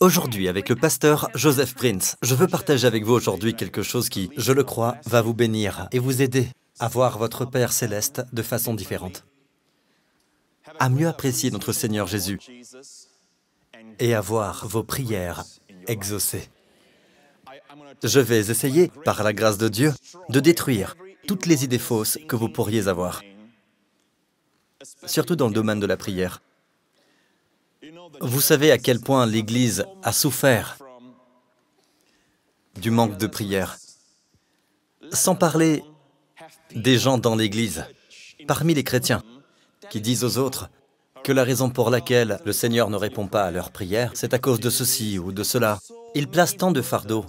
Aujourd'hui, avec le pasteur Joseph Prince, je veux partager avec vous aujourd'hui quelque chose qui, je le crois, va vous bénir et vous aider à voir votre Père Céleste de façon différente, à mieux apprécier notre Seigneur Jésus et à voir vos prières exaucées. Je vais essayer, par la grâce de Dieu, de détruire toutes les idées fausses que vous pourriez avoir, surtout dans le domaine de la prière. Vous savez à quel point l'Église a souffert du manque de prière. Sans parler des gens dans l'Église, parmi les chrétiens, qui disent aux autres que la raison pour laquelle le Seigneur ne répond pas à leurs prières, c'est à cause de ceci ou de cela. Ils placent tant de fardeaux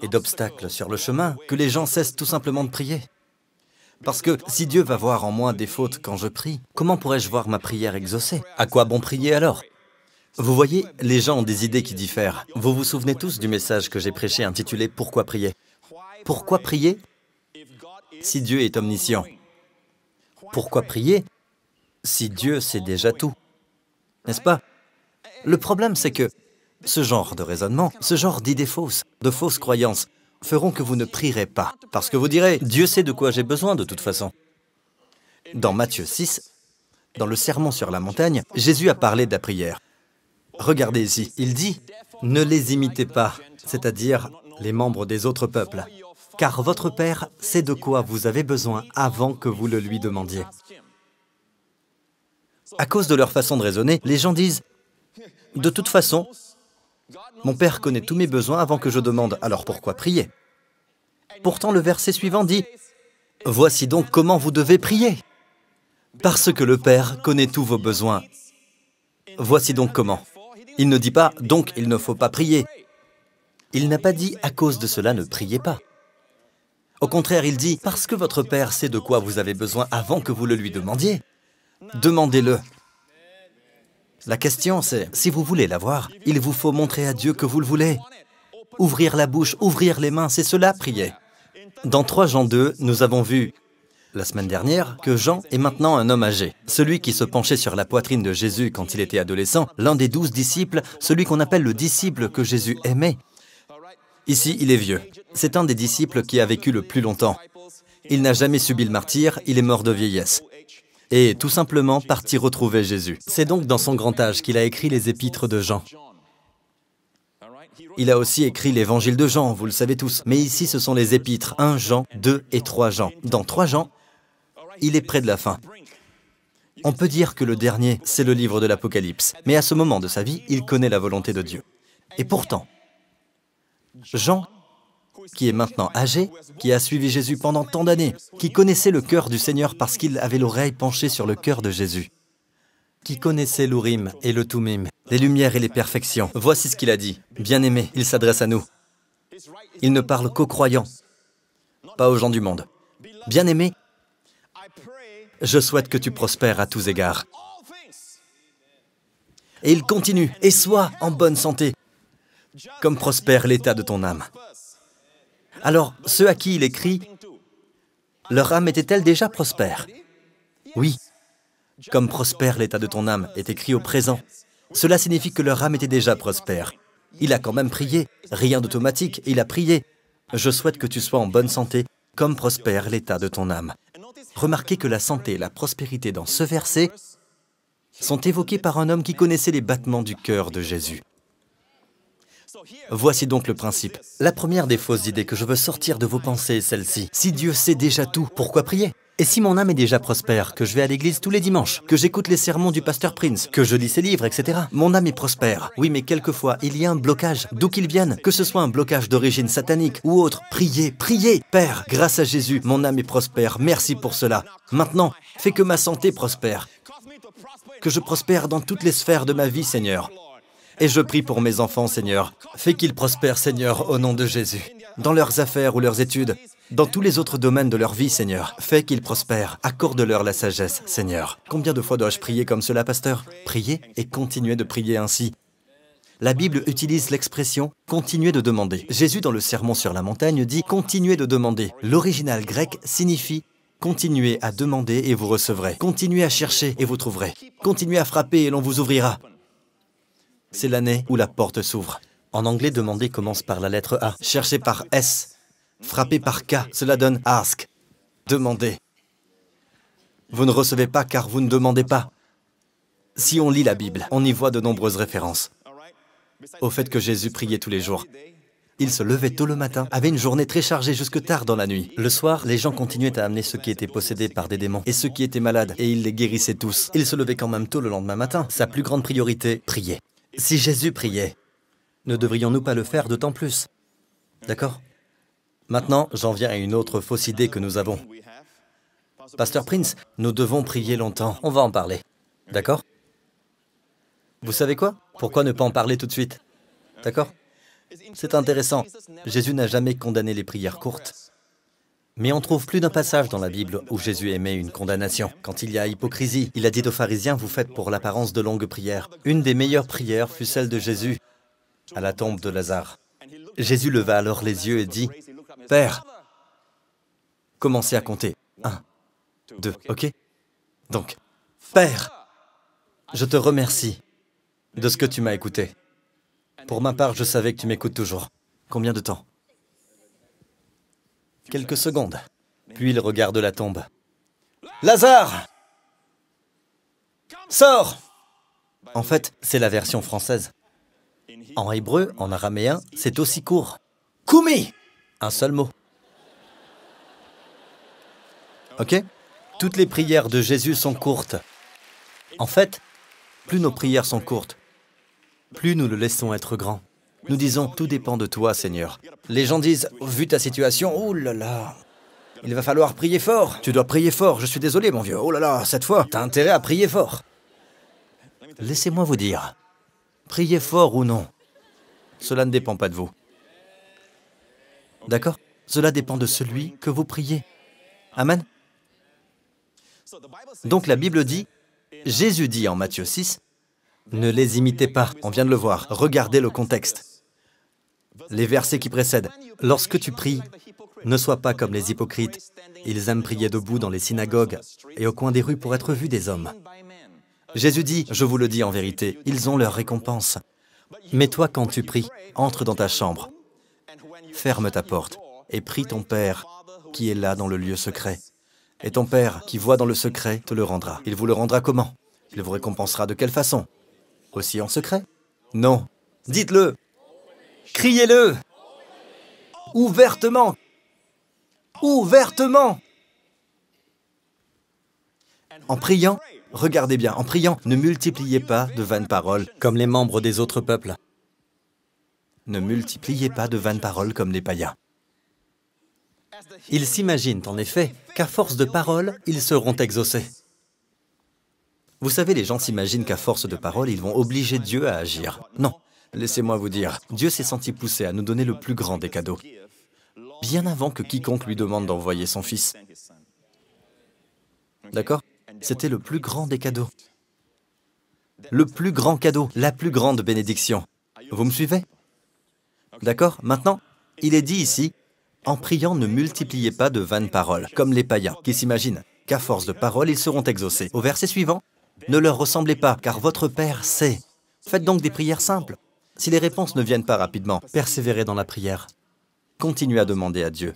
et d'obstacles sur le chemin que les gens cessent tout simplement de prier. Parce que si Dieu va voir en moi des fautes quand je prie, comment pourrais-je voir ma prière exaucée? À quoi bon prier alors? Vous voyez, les gens ont des idées qui diffèrent. Vous vous souvenez tous du message que j'ai prêché intitulé « Pourquoi prier ?» Pourquoi prier si Dieu est omniscient? Pourquoi prier si Dieu sait déjà tout? N'est-ce pas? Le problème, c'est que ce genre de raisonnement, ce genre d'idées fausses, de fausses croyances, feront que vous ne prierez pas. Parce que vous direz, Dieu sait de quoi j'ai besoin de toute façon. Dans Matthieu 6, dans le Sermon sur la montagne, Jésus a parlé de la prière. Regardez ici, il dit, « Ne les imitez pas, c'est-à-dire les membres des autres peuples, car votre Père sait de quoi vous avez besoin avant que vous le lui demandiez. » À cause de leur façon de raisonner, les gens disent, « De toute façon, mon Père connaît tous mes besoins avant que je demande, alors pourquoi prier ?» Pourtant, le verset suivant dit, « Voici donc comment vous devez prier, parce que le Père connaît tous vos besoins. » Voici donc comment. Il ne dit pas, donc il ne faut pas prier. Il n'a pas dit, à cause de cela, ne priez pas. Au contraire, il dit, parce que votre Père sait de quoi vous avez besoin avant que vous le lui demandiez, demandez-le. La question, c'est, si vous voulez l'avoir, il vous faut montrer à Dieu que vous le voulez. Ouvrir la bouche, ouvrir les mains, c'est cela, prier. Dans 3 Jean 2, nous avons vu, la semaine dernière, que Jean est maintenant un homme âgé. Celui qui se penchait sur la poitrine de Jésus quand il était adolescent, l'un des 12 disciples, celui qu'on appelle le disciple que Jésus aimait. Ici, il est vieux. C'est un des disciples qui a vécu le plus longtemps. Il n'a jamais subi le martyre, il est mort de vieillesse. Et tout simplement parti retrouver Jésus. C'est donc dans son grand âge qu'il a écrit les épîtres de Jean. Il a aussi écrit l'évangile de Jean, vous le savez tous. Mais ici, ce sont les épîtres, 1 Jean, 2 et 3 Jean. Dans 3 Jean, il est près de la fin. On peut dire que le dernier, c'est le livre de l'Apocalypse. Mais à ce moment de sa vie, il connaît la volonté de Dieu. Et pourtant, Jean, qui est maintenant âgé, qui a suivi Jésus pendant tant d'années, qui connaissait le cœur du Seigneur parce qu'il avait l'oreille penchée sur le cœur de Jésus, qui connaissait l'Urim et le Thummim, les lumières et les perfections. Voici ce qu'il a dit. Bien-aimé, il s'adresse à nous. Il ne parle qu'aux croyants, pas aux gens du monde. Bien-aimé, je souhaite que tu prospères à tous égards. Et il continue, et sois en bonne santé, comme prospère l'état de ton âme. Alors, ceux à qui il écrit, leur âme était-elle déjà prospère? Oui. Comme prospère l'état de ton âme est écrit au présent. Cela signifie que leur âme était déjà prospère. Il a quand même prié, rien d'automatique, il a prié. Je souhaite que tu sois en bonne santé, comme prospère l'état de ton âme. Remarquez que la santé et la prospérité dans ce verset sont évoquées par un homme qui connaissait les battements du cœur de Jésus. Voici donc le principe. La première des fausses idées que je veux sortir de vos pensées est celle-ci. Si Dieu sait déjà tout, pourquoi prier? Et si mon âme est déjà prospère, que je vais à l'église tous les dimanches, que j'écoute les sermons du pasteur Prince, que je lis ses livres, etc. Mon âme est prospère. Oui, mais quelquefois, il y a un blocage, d'où qu'il vienne, que ce soit un blocage d'origine satanique ou autre. Priez, priez. Père, grâce à Jésus, mon âme est prospère. Merci pour cela. Maintenant, fais que ma santé prospère. Que je prospère dans toutes les sphères de ma vie, Seigneur. Et je prie pour mes enfants, Seigneur. Fais qu'ils prospèrent, Seigneur, au nom de Jésus. Dans leurs affaires ou leurs études, dans tous les autres domaines de leur vie, Seigneur. Fais qu'ils prospèrent. Accorde-leur la sagesse, Seigneur. Combien de fois dois-je prier comme cela, pasteur? Prier et continuer de prier ainsi. La Bible utilise l'expression « continuer de demander ». Jésus, dans le Sermon sur la montagne, dit « continuer de demander ». L'original grec signifie « continuez à demander et vous recevrez ». « Continuez à chercher et vous trouverez ». « Continuez à frapper et l'on vous ouvrira ». C'est l'année où la porte s'ouvre. En anglais, demander commence par la lettre A. Chercher par S. Frapper par K. Cela donne ask. Demander. Vous ne recevez pas car vous ne demandez pas. Si on lit la Bible, on y voit de nombreuses références au fait que Jésus priait tous les jours. Il se levait tôt le matin, avait une journée très chargée jusque tard dans la nuit. Le soir, les gens continuaient à amener ceux qui étaient possédés par des démons et ceux qui étaient malades, et il les guérissait tous. Il se levait quand même tôt le lendemain matin. Sa plus grande priorité, prier. Si Jésus priait, ne devrions-nous pas le faire d'autant plus? D'accord? Maintenant, j'en viens à une autre fausse idée que nous avons. Pasteur Prince, nous devons prier longtemps. On va en parler. D'accord? Vous savez quoi? Pourquoi ne pas en parler tout de suite? D'accord? C'est intéressant. Jésus n'a jamais condamné les prières courtes. Mais on trouve plus d'un passage dans la Bible où Jésus émet une condamnation. Quand il y a hypocrisie, il a dit aux pharisiens, vous faites pour l'apparence de longues prières. Une des meilleures prières fut celle de Jésus à la tombe de Lazare. Jésus leva alors les yeux et dit, Père, commencez à compter. 1, 2, ok? Donc, Père, je te remercie de ce que tu m'as écouté. Pour ma part, je savais que tu m'écoutes toujours. Combien de temps? Quelques secondes. Puis il regarde la tombe. Lazare! Sors! En fait, c'est la version française. En hébreu, en araméen, c'est aussi court. Koumi! Un seul mot. Ok? Toutes les prières de Jésus sont courtes. En fait, plus nos prières sont courtes, plus nous le laissons être grand. Nous disons, tout dépend de toi, Seigneur. Les gens disent, vu ta situation, oh là là, il va falloir prier fort. Tu dois prier fort, je suis désolé, mon vieux. Oh là là, cette fois, t'as intérêt à prier fort. Laissez-moi vous dire, priez fort ou non, cela ne dépend pas de vous. D'accord? Cela dépend de celui que vous priez. Amen. Donc la Bible dit, Jésus dit en Matthieu 6, ne les imitez pas, on vient de le voir, regardez le contexte. Les versets qui précèdent, lorsque tu pries, ne sois pas comme les hypocrites. Ils aiment prier debout dans les synagogues et au coin des rues pour être vus des hommes. Jésus dit, je vous le dis en vérité, ils ont leur récompense. Mais toi, quand tu pries, entre dans ta chambre, ferme ta porte et prie ton Père qui est là dans le lieu secret. Et ton Père qui voit dans le secret te le rendra. Il vous le rendra comment? Il vous récompensera de quelle façon? Aussi en secret? Non. Dites-le. Criez-le. Ouvertement. Ouvertement. En priant, regardez bien, en priant, ne multipliez pas de vaines paroles comme les membres des autres peuples. Ne multipliez pas de vaines paroles comme les païens. Ils s'imaginent en effet qu'à force de paroles, ils seront exaucés. Vous savez, les gens s'imaginent qu'à force de paroles, ils vont obliger Dieu à agir. Non, laissez-moi vous dire, Dieu s'est senti poussé à nous donner le plus grand des cadeaux, bien avant que quiconque lui demande d'envoyer son Fils. D'accord? C'était le plus grand des cadeaux. Le plus grand cadeau, la plus grande bénédiction. Vous me suivez? D'accord? Maintenant, il est dit ici, en priant, ne multipliez pas de vaines paroles, comme les païens, qui s'imaginent qu'à force de paroles, ils seront exaucés. Au verset suivant, ne leur ressemblez pas, car votre Père sait. Faites donc des prières simples. Si les réponses ne viennent pas rapidement, persévérez dans la prière. Continuez à demander à Dieu,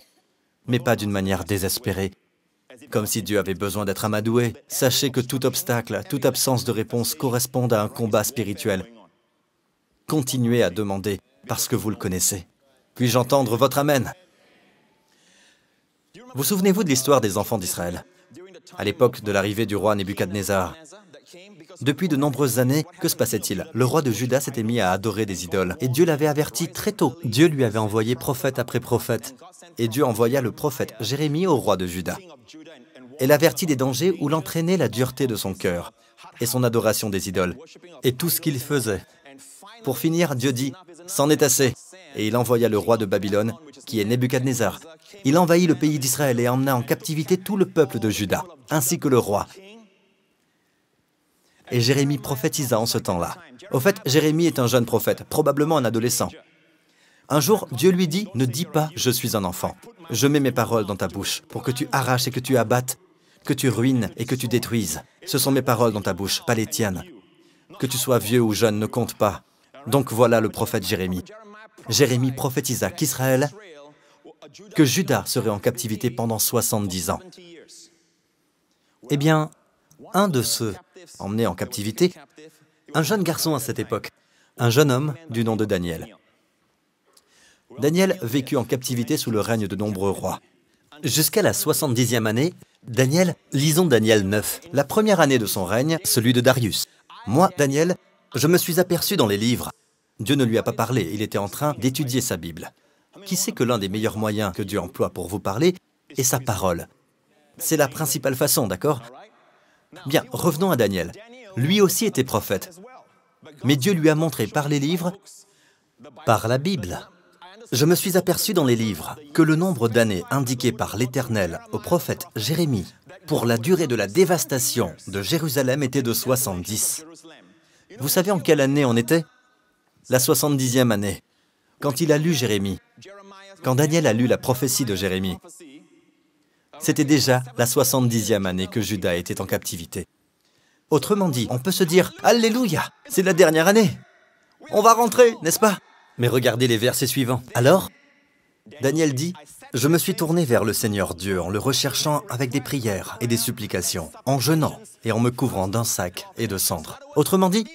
mais pas d'une manière désespérée, comme si Dieu avait besoin d'être amadoué. Sachez que tout obstacle, toute absence de réponse correspond à un combat spirituel. Continuez à demander, parce que vous le connaissez. Puis-je entendre votre Amen? Vous souvenez-vous de l'histoire des enfants d'Israël? À l'époque de l'arrivée du roi Nebuchadnezzar. Depuis de nombreuses années, que se passait-il? Le roi de Juda s'était mis à adorer des idoles. Et Dieu l'avait averti très tôt. Dieu lui avait envoyé prophète après prophète. Et Dieu envoya le prophète Jérémie au roi de Juda. Et l'avertit des dangers où l'entraînait la dureté de son cœur et son adoration des idoles et tout ce qu'il faisait. Pour finir, Dieu dit, « C'en est assez !» Et il envoya le roi de Babylone, qui est Nebuchadnezzar. Il envahit le pays d'Israël et emmena en captivité tout le peuple de Juda, ainsi que le roi. Et Jérémie prophétisa en ce temps-là. Au fait, Jérémie est un jeune prophète, probablement un adolescent. Un jour, Dieu lui dit, « Ne dis pas, je suis un enfant. Je mets mes paroles dans ta bouche pour que tu arraches et que tu abattes, que tu ruines et que tu détruises. Ce sont mes paroles dans ta bouche, pas les tiennes. Que tu sois vieux ou jeune ne compte pas. Donc voilà le prophète Jérémie. Jérémie prophétisa qu'Israël, que Juda serait en captivité pendant 70 ans. Eh bien, un de ceux emmenés en captivité, un jeune garçon à cette époque, un jeune homme du nom de Daniel. Daniel vécut en captivité sous le règne de nombreux rois. Jusqu'à la 70e année, Daniel, lisons Daniel 9, la première année de son règne, celui de Darius. Moi, Daniel, je me suis aperçu dans les livres. Dieu ne lui a pas parlé, il était en train d'étudier sa Bible. Qui sait que l'un des meilleurs moyens que Dieu emploie pour vous parler est sa parole? C'est la principale façon, d'accord? Bien, revenons à Daniel. Lui aussi était prophète. Mais Dieu lui a montré par les livres, par la Bible. Je me suis aperçu dans les livres que le nombre d'années indiqué par l'Éternel au prophète Jérémie pour la durée de la dévastation de Jérusalem était de 70. Vous savez en quelle année on était? La 70e année. Quand il a lu Jérémie, quand Daniel a lu la prophétie de Jérémie, c'était déjà la 70e année que Juda était en captivité. Autrement dit, on peut se dire « Alléluia, c'est la dernière année. On va rentrer, n'est-ce pas ?» Mais regardez les versets suivants. Alors, Daniel dit « Je me suis tourné vers le Seigneur Dieu en le recherchant avec des prières et des supplications, en jeûnant et en me couvrant d'un sac et de cendres. » Autrement dit,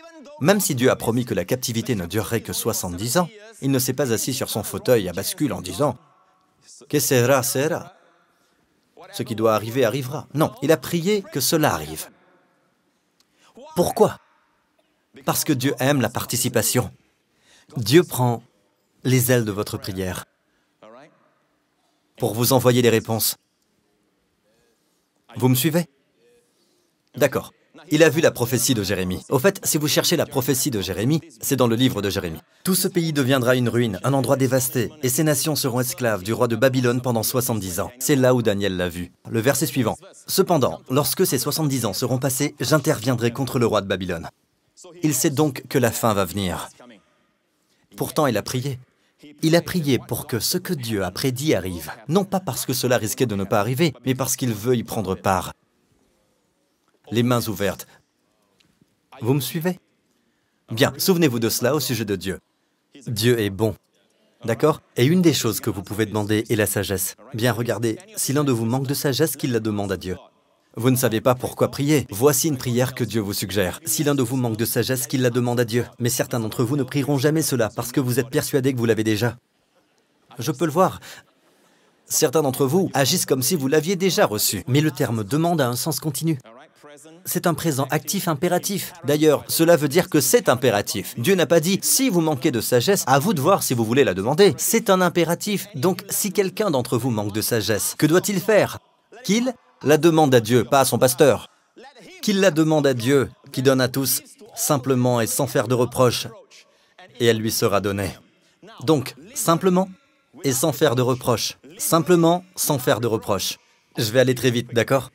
même si Dieu a promis que la captivité ne durerait que 70 ans, il ne s'est pas assis sur son fauteuil à bascule en disant « Que sera, sera ». Ce qui doit arriver arrivera. Non, il a prié que cela arrive. Pourquoi? Parce que Dieu aime la participation. Dieu prend les ailes de votre prière pour vous envoyer les réponses. Vous me suivez? D'accord. Il a vu la prophétie de Jérémie. Au fait, si vous cherchez la prophétie de Jérémie, c'est dans le livre de Jérémie. Tout ce pays deviendra une ruine, un endroit dévasté, et ces nations seront esclaves du roi de Babylone pendant 70 ans. C'est là où Daniel l'a vu. Le verset suivant. Cependant, lorsque ces 70 ans seront passés, j'interviendrai contre le roi de Babylone. Il sait donc que la fin va venir. Pourtant, il a prié. Il a prié pour que ce que Dieu a prédit arrive. Non pas parce que cela risquait de ne pas arriver, mais parce qu'il veut y prendre part. Les mains ouvertes. Vous me suivez? Bien, souvenez-vous de cela au sujet de Dieu. Dieu est bon. D'accord? Et une des choses que vous pouvez demander est la sagesse. Bien, regardez, si l'un de vous manque de sagesse, qu'il la demande à Dieu. Vous ne savez pas pourquoi prier. Voici une prière que Dieu vous suggère. Si l'un de vous manque de sagesse, qu'il la demande à Dieu. Mais certains d'entre vous ne prieront jamais cela parce que vous êtes persuadés que vous l'avez déjà. Je peux le voir. Certains d'entre vous agissent comme si vous l'aviez déjà reçu. Mais le terme « demande » a un sens continu. C'est un présent actif impératif. D'ailleurs, cela veut dire que c'est impératif. Dieu n'a pas dit « si vous manquez de sagesse, à vous de voir si vous voulez la demander ». C'est un impératif. Donc, si quelqu'un d'entre vous manque de sagesse, que doit-il faire? Qu'il la demande à Dieu, pas à son pasteur. Qu'il la demande à Dieu, qui donne à tous, simplement et sans faire de reproches, et elle lui sera donnée. Donc, simplement et sans faire de reproches. Simplement, sans faire de reproches. Je vais aller très vite, d'accord?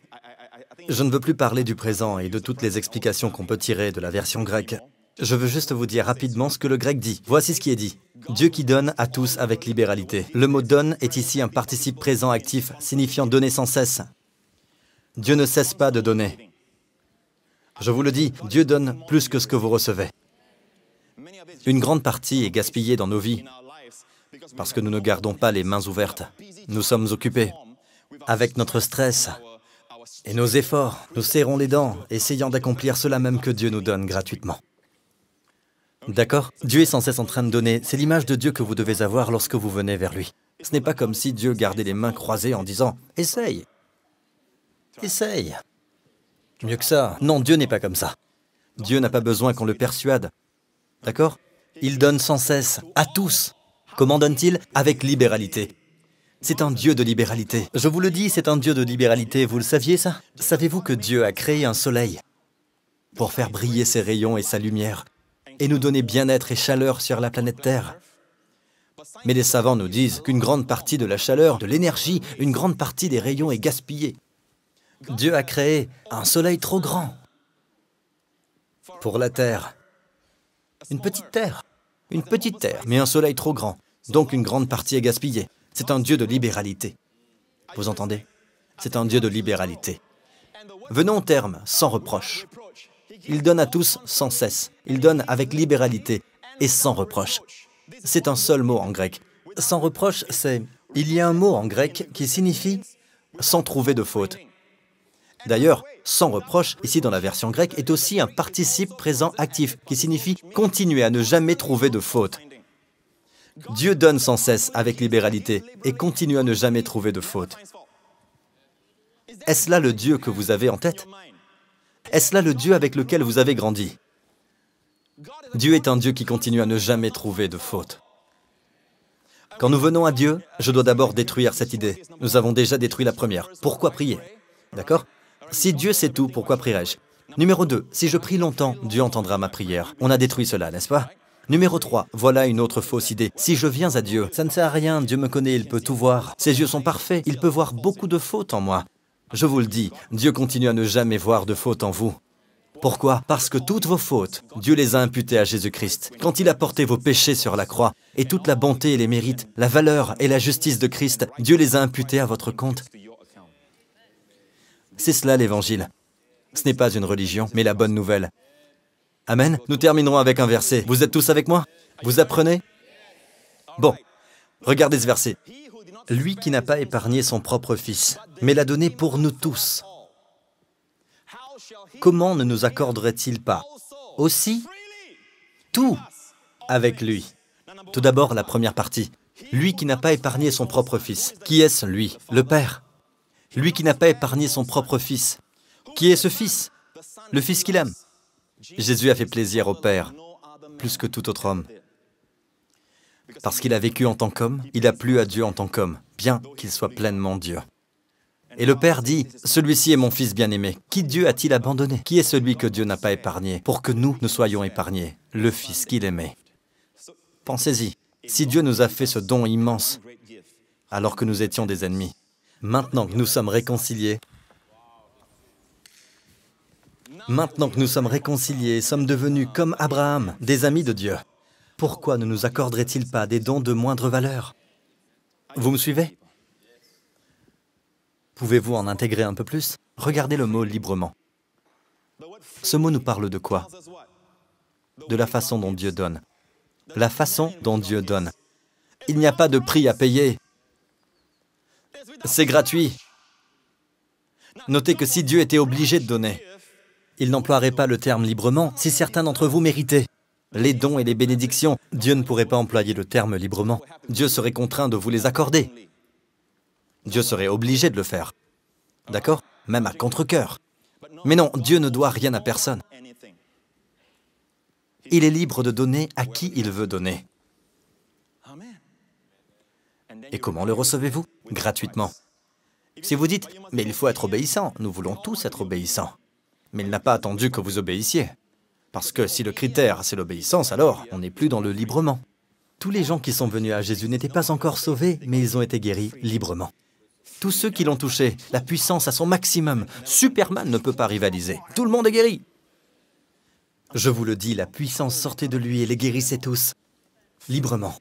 Je ne veux plus parler du présent et de toutes les explications qu'on peut tirer de la version grecque. Je veux juste vous dire rapidement ce que le grec dit. Voici ce qui est dit. Dieu qui donne à tous avec libéralité. Le mot « donne » est ici un participe présent actif, signifiant donner sans cesse. Dieu ne cesse pas de donner. Je vous le dis, Dieu donne plus que ce que vous recevez. Une grande partie est gaspillée dans nos vies parce que nous ne gardons pas les mains ouvertes. Nous sommes occupés avec notre stress et nos efforts. Nous serrons les dents, essayant d'accomplir cela même que Dieu nous donne gratuitement. D'accord? Dieu est sans cesse en train de donner. C'est l'image de Dieu que vous devez avoir lorsque vous venez vers lui. Ce n'est pas comme si Dieu gardait les mains croisées en disant « Essaye, essaye ». Mieux que ça. Non, Dieu n'est pas comme ça. Dieu n'a pas besoin qu'on le persuade. D'accord? Il donne sans cesse, à tous. Comment donne-t-il? Avec libéralité. C'est un Dieu de libéralité. Je vous le dis, c'est un Dieu de libéralité. Vous le saviez, ça? Savez-vous que Dieu a créé un soleil pour faire briller ses rayons et sa lumière et nous donner bien-être et chaleur sur la planète Terre? Mais les savants nous disent qu'une grande partie de la chaleur, de l'énergie, une grande partie des rayons est gaspillée. Dieu a créé un soleil trop grand pour la Terre. Une petite terre, mais un soleil trop grand. Donc une grande partie est gaspillée. C'est un Dieu de libéralité. Vous entendez? C'est un Dieu de libéralité. Venons au terme, sans reproche. Il donne à tous sans cesse. Il donne avec libéralité. et sans reproche. C'est un seul mot en grec. Sans reproche, c'est... Il y a un mot en grec qui signifie sans trouver de faute. D'ailleurs, sans reproche, ici dans la version grecque, est aussi un participe présent actif qui signifie continuer à ne jamais trouver de faute. Dieu donne sans cesse avec libéralité et continue à ne jamais trouver de faute. Est-ce là le Dieu que vous avez en tête? Est-ce là le Dieu avec lequel vous avez grandi? Dieu est un Dieu qui continue à ne jamais trouver de faute. Quand nous venons à Dieu, je dois d'abord détruire cette idée. Nous avons déjà détruit la première. Pourquoi prier? D'accord? Si Dieu sait tout, pourquoi prierai-je? Numéro 2, si je prie longtemps, Dieu entendra ma prière. On a détruit cela, n'est-ce pas? Numéro 3, voilà une autre fausse idée. Si je viens à Dieu, ça ne sert à rien, Dieu me connaît, il peut tout voir. Ses yeux sont parfaits, il peut voir beaucoup de fautes en moi. Je vous le dis, Dieu continue à ne jamais voir de fautes en vous. Pourquoi? Parce que toutes vos fautes, Dieu les a imputées à Jésus-Christ. Quand il a porté vos péchés sur la croix, et toute la bonté et les mérites, la valeur et la justice de Christ, Dieu les a imputés à votre compte. C'est cela l'Évangile. Ce n'est pas une religion, mais la bonne nouvelle. Amen. Nous terminerons avec un verset. Vous êtes tous avec moi? Vous apprenez? Bon, regardez ce verset. Lui qui n'a pas épargné son propre Fils, mais l'a donné pour nous tous. Comment ne nous accorderait-il pas aussi tout avec lui? Tout d'abord, la première partie. Lui qui n'a pas épargné son propre Fils. Qui est-ce, lui? Le Père. Lui qui n'a pas épargné son propre Fils. Qui est ce Fils? Le Fils qu'il aime. Jésus a fait plaisir au Père, plus que tout autre homme. Parce qu'il a vécu en tant qu'homme, il a plu à Dieu en tant qu'homme, bien qu'il soit pleinement Dieu. Et le Père dit, « Celui-ci est mon Fils bien-aimé. Qui Dieu a-t-il abandonné? Qui est celui que Dieu n'a pas épargné pour que nous soyons épargnés? Le Fils qu'il aimait. » Pensez-y, si Dieu nous a fait ce don immense, alors que nous étions des ennemis, maintenant que nous sommes réconciliés, sommes devenus comme Abraham, des amis de Dieu, pourquoi ne nous accorderait-il pas des dons de moindre valeur? Vous me suivez? Pouvez-vous en intégrer un peu plus? Regardez le mot « librement ». Ce mot nous parle de quoi? De la façon dont Dieu donne. La façon dont Dieu donne. Il n'y a pas de prix à payer. C'est gratuit. Notez que si Dieu était obligé de donner, il n'emploierait pas le terme « librement » si certains d'entre vous méritaient. Les dons et les bénédictions, Dieu ne pourrait pas employer le terme « librement ». Dieu serait contraint de vous les accorder. Dieu serait obligé de le faire. D'accord? Même à contre-cœur. Mais non, Dieu ne doit rien à personne. Il est libre de donner à qui il veut donner. Et comment le recevez-vous? Gratuitement. Si vous dites, mais il faut être obéissant, nous voulons tous être obéissants. Mais il n'a pas attendu que vous obéissiez. Parce que si le critère, c'est l'obéissance, alors on n'est plus dans le librement. Tous les gens qui sont venus à Jésus n'étaient pas encore sauvés, mais ils ont été guéris librement. Tous ceux qui l'ont touché, la puissance à son maximum, Superman ne peut pas rivaliser. Tout le monde est guéri. Je vous le dis, la puissance sortait de lui et les guérissait tous. Librement.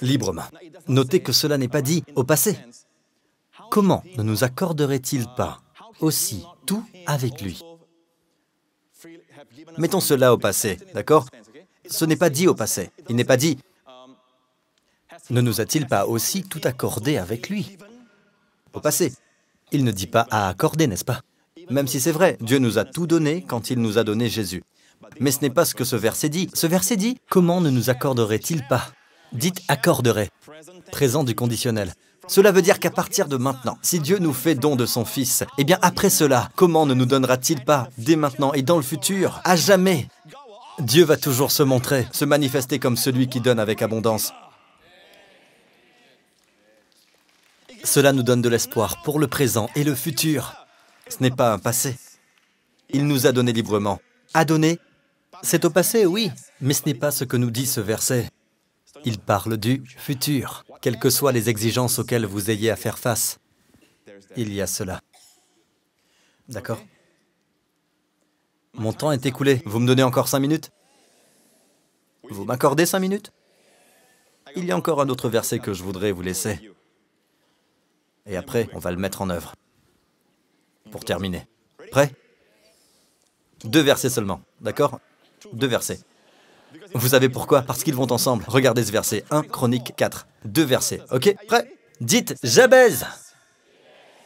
Librement. Notez que cela n'est pas dit au passé. Comment ne nous accorderait-il pas aussi tout avec lui? Mettons cela au passé, d'accord? Ce n'est pas dit au passé. Il n'est pas dit « Ne nous a-t-il pas aussi tout accordé avec lui ?» Au passé. Il ne dit pas « à accorder », n'est-ce pas? Même si c'est vrai, Dieu nous a tout donné quand il nous a donné Jésus. Mais ce n'est pas ce que ce verset dit. Ce verset dit « Comment ne nous accorderait-il pas ?» Dites « accorderait », présent du conditionnel. Cela veut dire qu'à partir de maintenant, si Dieu nous fait don de son Fils, eh bien après cela, comment ne nous donnera-t-il pas, dès maintenant et dans le futur, à jamais? Dieu va toujours se montrer, se manifester comme celui qui donne avec abondance. Cela nous donne de l'espoir pour le présent et le futur. Ce n'est pas un passé. Il nous a donné librement. A donné, c'est au passé, oui, mais ce n'est pas ce que nous dit ce verset. Il parle du futur, quelles que soient les exigences auxquelles vous ayez à faire face. Il y a cela. D'accord? Mon temps est écoulé. Vous me donnez encore 5 minutes? Vous m'accordez 5 minutes? Il y a encore un autre verset que je voudrais vous laisser. Et après, on va le mettre en œuvre. Pour terminer. Prêt? 2 versets seulement, d'accord? 2 versets. Vous savez pourquoi? Parce qu'ils vont ensemble. Regardez ce verset, 1 Chroniques 4. 2 versets, ok? Prêt? Dites Jabez.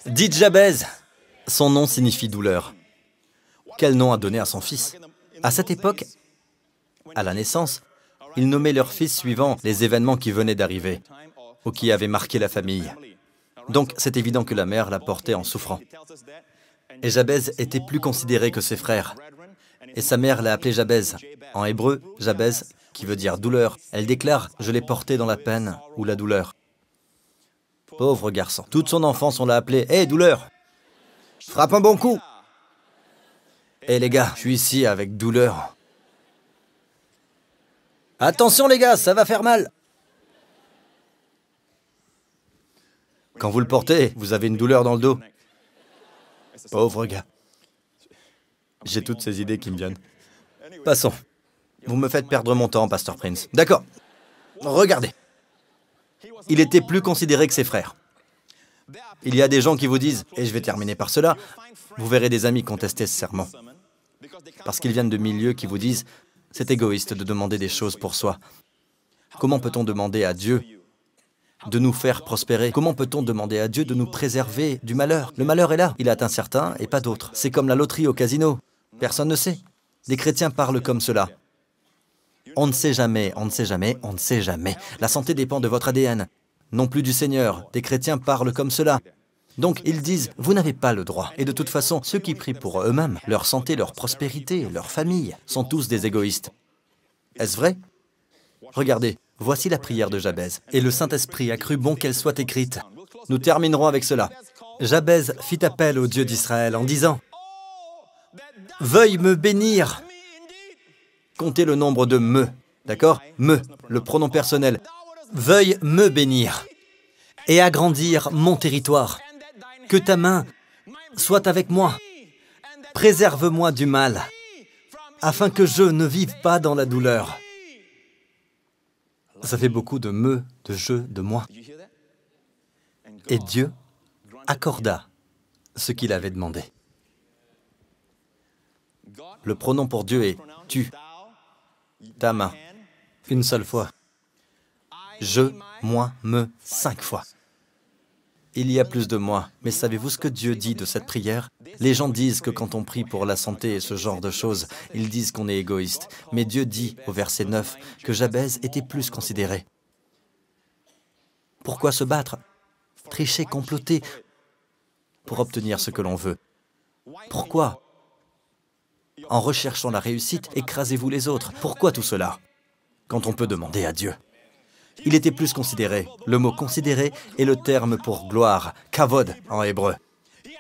Dites Jabez. Son nom signifie douleur. Quel nom a donné à son fils? À cette époque, à la naissance, ils nommaient leur fils suivant les événements qui venaient d'arriver ou qui avaient marqué la famille. Donc, c'est évident que la mère la portait en souffrant. Et Jabez était plus considéré que ses frères. Et sa mère l'a appelé Jabez. En hébreu, Jabez, qui veut dire douleur. Elle déclare « Je l'ai porté dans la peine ou la douleur ». Pauvre garçon. Toute son enfance, on l'a appelé « Hé, douleur ! Frappe un bon coup !» Hé les gars, je suis ici avec douleur. Attention les gars, ça va faire mal. Quand vous le portez, vous avez une douleur dans le dos. Pauvre gars. J'ai toutes ces idées qui me viennent. Passons. Vous me faites perdre mon temps, Pasteur Prince. D'accord. Regardez. Il était plus considéré que ses frères. Il y a des gens qui vous disent, et je vais terminer par cela, vous verrez des amis contester ce sermon. Parce qu'ils viennent de milieux qui vous disent, c'est égoïste de demander des choses pour soi. Comment peut-on demander à Dieu de nous faire prospérer? Comment peut-on demander à Dieu de nous préserver du malheur? Le malheur est là, il atteint certains et pas d'autres. C'est comme la loterie au casino. Personne ne sait. Les chrétiens parlent comme cela. On ne sait jamais, on ne sait jamais, on ne sait jamais. La santé dépend de votre ADN, non plus du Seigneur. Des chrétiens parlent comme cela. Donc ils disent, vous n'avez pas le droit. Et de toute façon, ceux qui prient pour eux-mêmes, leur santé, leur prospérité, leur famille, sont tous des égoïstes. Est-ce vrai? Regardez, voici la prière de Jabez. Et le Saint-Esprit a cru bon qu'elle soit écrite. Nous terminerons avec cela. Jabez fit appel au Dieu d'Israël en disant, « Veuille me bénir !» Comptez le nombre de « me », d'accord? « Me », le pronom personnel. « Veuille me bénir et agrandir mon territoire. Que ta main soit avec moi. Préserve-moi du mal, afin que je ne vive pas dans la douleur. » Ça fait beaucoup de me, de je, de moi. Et Dieu accorda ce qu'il avait demandé. Le pronom pour Dieu est « tu », ta main, une seule fois. Je, moi, me, 5 fois. Il y a plus de moi, mais savez-vous ce que Dieu dit de cette prière? Les gens disent que quand on prie pour la santé et ce genre de choses, ils disent qu'on est égoïste. Mais Dieu dit, au verset 9, que Jabez était plus considéré. Pourquoi se battre? Tricher, comploter pour obtenir ce que l'on veut. Pourquoi? En recherchant la réussite, écrasez-vous les autres. Pourquoi tout cela? Quand on peut demander à Dieu. Il était plus considéré. Le mot « considéré » est le terme pour gloire, kavod en hébreu.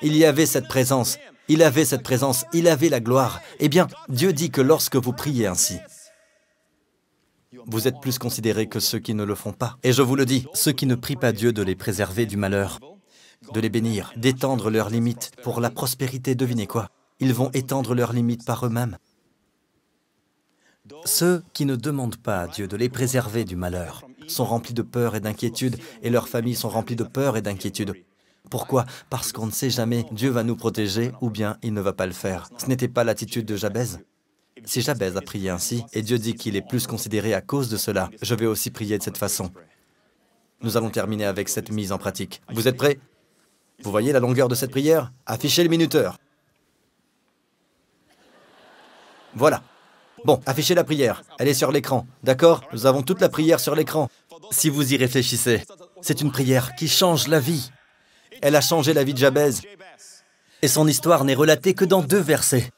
Il y avait cette présence, il avait cette présence, il avait la gloire. Eh bien, Dieu dit que lorsque vous priez ainsi, vous êtes plus considérés que ceux qui ne le font pas. Et je vous le dis, ceux qui ne prient pas Dieu de les préserver du malheur, de les bénir, d'étendre leurs limites pour la prospérité, devinez quoi? Ils vont étendre leurs limites par eux-mêmes. Ceux qui ne demandent pas à Dieu de les préserver du malheur sont remplis de peur et d'inquiétude, et leurs familles sont remplies de peur et d'inquiétude. Pourquoi? Parce qu'on ne sait jamais, Dieu va nous protéger ou bien il ne va pas le faire. Ce n'était pas l'attitude de Jabez. Si Jabez a prié ainsi, et Dieu dit qu'il est plus considéré à cause de cela, je vais aussi prier de cette façon. Nous allons terminer avec cette mise en pratique. Vous êtes prêts? Vous voyez la longueur de cette prière? Affichez le minuteur. Voilà. Bon, affichez la prière. Elle est sur l'écran. D'accord? Nous avons toute la prière sur l'écran. Si vous y réfléchissez, c'est une prière qui change la vie. Elle a changé la vie de Jabez. Et son histoire n'est relatée que dans 2 versets.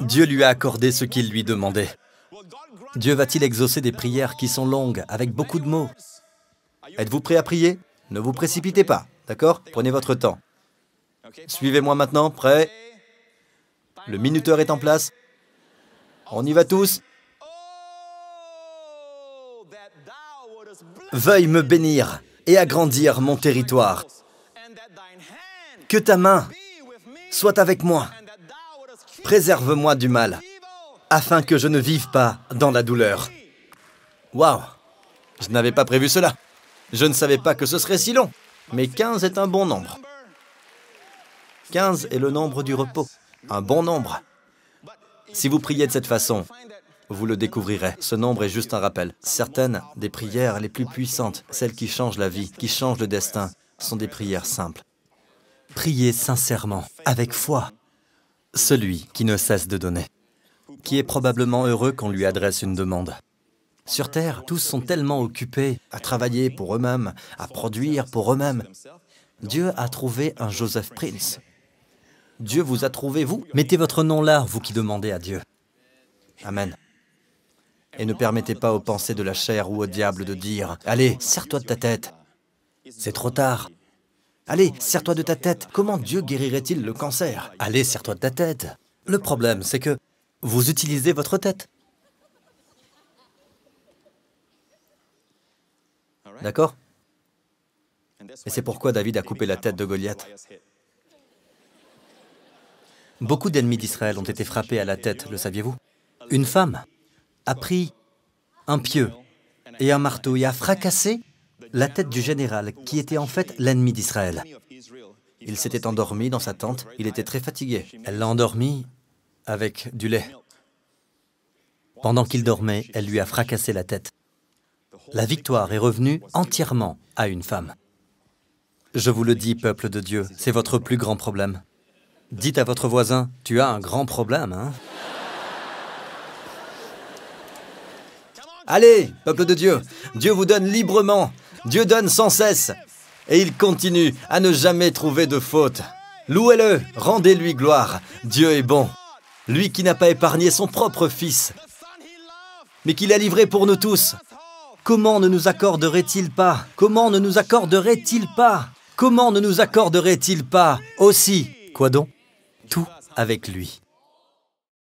Dieu lui a accordé ce qu'il lui demandait. Dieu va-t-il exaucer des prières qui sont longues, avec beaucoup de mots? Êtes-vous prêt à prier? Ne vous précipitez pas, d'accord? Prenez votre temps. Suivez-moi maintenant, prêt? Le minuteur est en place. On y va tous. Veuille me bénir et agrandir mon territoire. Que ta main soit avec moi. Préserve-moi du mal, afin que je ne vive pas dans la douleur. Waouh! Je n'avais pas prévu cela. Je ne savais pas que ce serait si long. Mais 15 est un bon nombre. 15 est le nombre du repos. Un bon nombre. Si vous priez de cette façon, vous le découvrirez. Ce nombre est juste un rappel. Certaines des prières les plus puissantes, celles qui changent la vie, qui changent le destin, sont des prières simples. Priez sincèrement, avec foi. Celui qui ne cesse de donner, qui est probablement heureux qu'on lui adresse une demande. Sur Terre, tous sont tellement occupés à travailler pour eux-mêmes, à produire pour eux-mêmes. Dieu a trouvé un Joseph Prince. Dieu vous a trouvé, vous. Mettez votre nom là, vous qui demandez à Dieu. Amen. Et ne permettez pas aux pensées de la chair ou au diable de dire « Allez, serre-toi de ta tête. C'est trop tard. Allez, serre-toi de ta tête. Comment Dieu guérirait-il le cancer? Allez, serre-toi de ta tête. » Le problème, c'est que vous utilisez votre tête. D'accord? Et c'est pourquoi David a coupé la tête de Goliath. Beaucoup d'ennemis d'Israël ont été frappés à la tête, le saviez-vous? Une femme a pris un pieu et un marteau et a fracassé la tête du général, qui était en fait l'ennemi d'Israël. Il s'était endormi dans sa tente, il était très fatigué. Elle l'a endormi avec du lait. Pendant qu'il dormait, elle lui a fracassé la tête. La victoire est revenue entièrement à une femme. Je vous le dis, peuple de Dieu, c'est votre plus grand problème. Dites à votre voisin, tu as un grand problème, hein? Allez, peuple de Dieu, Dieu vous donne librement, Dieu donne sans cesse, et il continue à ne jamais trouver de faute. Louez-le, rendez-lui gloire, Dieu est bon. Lui qui n'a pas épargné son propre fils, mais qui l'a livré pour nous tous. Comment ne nous accorderait-il pas? Comment ne nous accorderait-il pas? Comment ne nous accorderait-il pas aussi? Quoi donc? Tout avec lui.